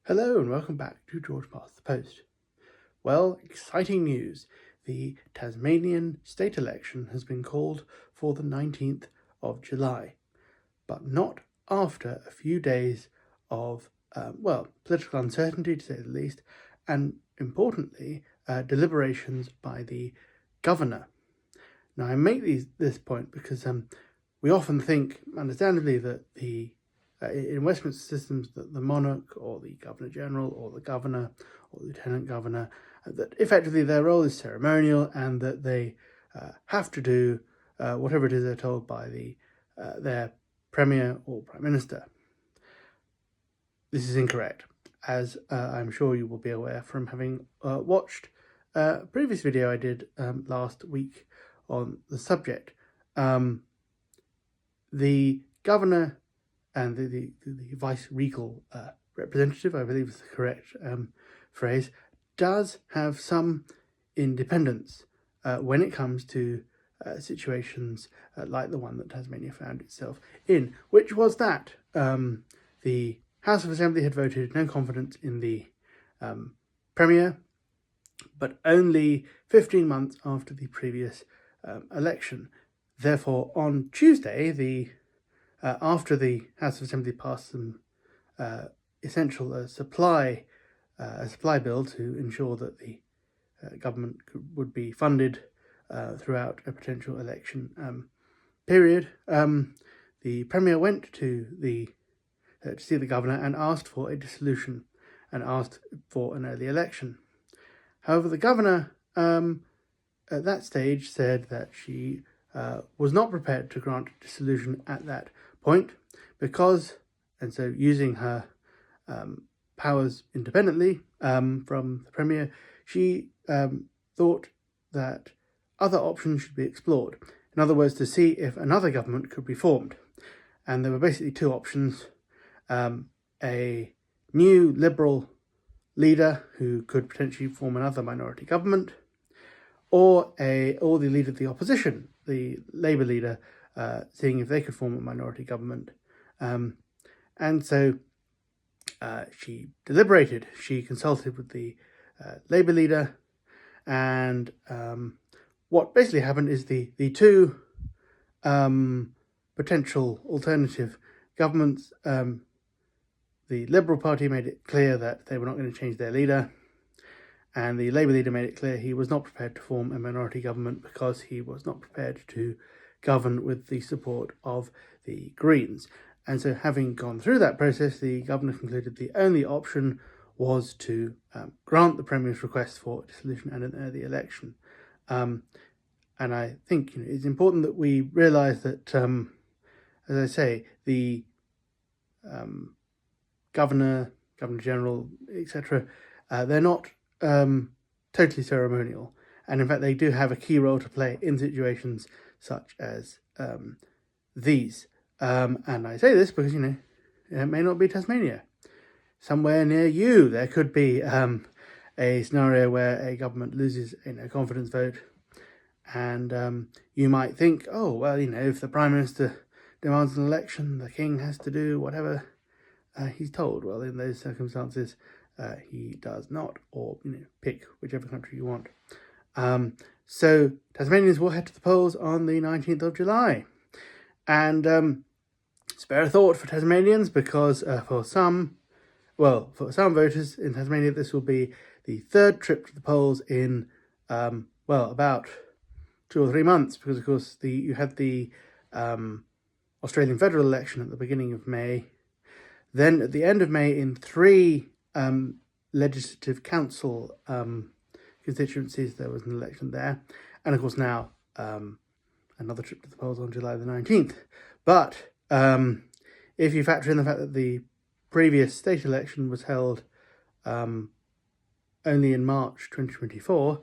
Hello and welcome back to George Past the Post. Well, exciting news. The Tasmanian state election has been called for the 19th of July, but not after a few days of, political uncertainty to say the least, and importantly, deliberations by the governor. Now, I make this point because we often think, understandably, that in Westminster systems, that the monarch or the governor-general or the governor or lieutenant governor, that effectively their role is ceremonial and that they have to do whatever it is they're told by their premier or prime minister. This is incorrect, as I'm sure you will be aware from having watched a previous video I did last week on the subject. The governor and the vice-regal representative, I believe is the correct phrase, does have some independence when it comes to situations like the one that Tasmania found itself in, which was that the House of Assembly had voted no confidence in the Premier, but only 15 months after the previous election. Therefore, on Tuesday, after the House of Assembly passed some essential supply bill to ensure that the government would be funded throughout a potential election period, the Premier went to see the governor and asked for a dissolution and asked for an early election. However, the governor at that stage said that she was not prepared to grant dissolution at that point because, and so using her powers independently from the Premier, she thought that other options should be explored. In other words, to see if another government could be formed. And there were basically two options: a new Liberal leader who could potentially form another minority government, or the leader of the opposition, the Labour leader, seeing if they could form a minority government. And so she deliberated. She consulted with the Labour leader, and what basically happened is the two potential alternative governments, the Liberal Party made it clear that they were not going to change their leader, and the Labour leader made it clear he was not prepared to form a minority government because he was not prepared to govern with the support of the Greens. And so, having gone through that process, the governor concluded the only option was to grant the Premier's request for dissolution and an early election. And I think it's important that we realise that, as I say, the Governor-General, etc., they're not totally ceremonial. And in fact, they do have a key role to play in situations such as these. And I say this because, it may not be Tasmania. Somewhere near you, there could be a scenario where a government loses a no confidence vote. And you might think, oh, well, if the Prime Minister demands an election, the King has to do whatever he's told. Well, in those circumstances, he does not, or, pick whichever country you want. So Tasmanians will head to the polls on the 19th of July. And spare a thought for Tasmanians, because for some voters in Tasmania, this will be the third trip to the polls in, about 2 or 3 months, because, of course, you had the Australian federal election at the beginning of May. Then at the end of May, in 3 legislative council constituencies, there was an election there. And, of course, now another trip to the polls on July the 19th. But if you factor in the fact that the previous state election was held only in March 2024,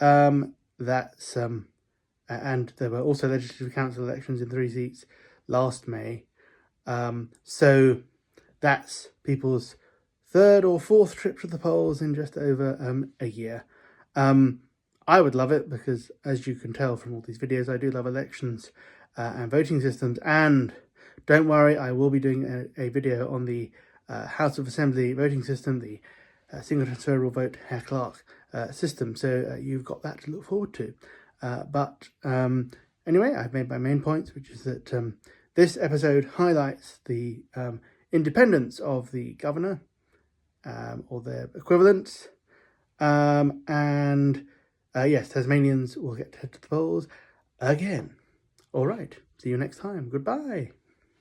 and there were also legislative council elections in 3 seats last May. So that's people's 3rd or 4th trip to the polls in just over a year. I would love it because, as you can tell from all these videos, I do love elections and voting systems. And don't worry, I will be doing a video on the House of Assembly voting system, the single transferable vote Herr Clark system. So you've got that to look forward to. Anyway, I've made my main points, which is that this episode highlights the independence of the governor or their equivalents. Yes, Tasmanians will get to head to the polls again. All right, see you next time. Goodbye.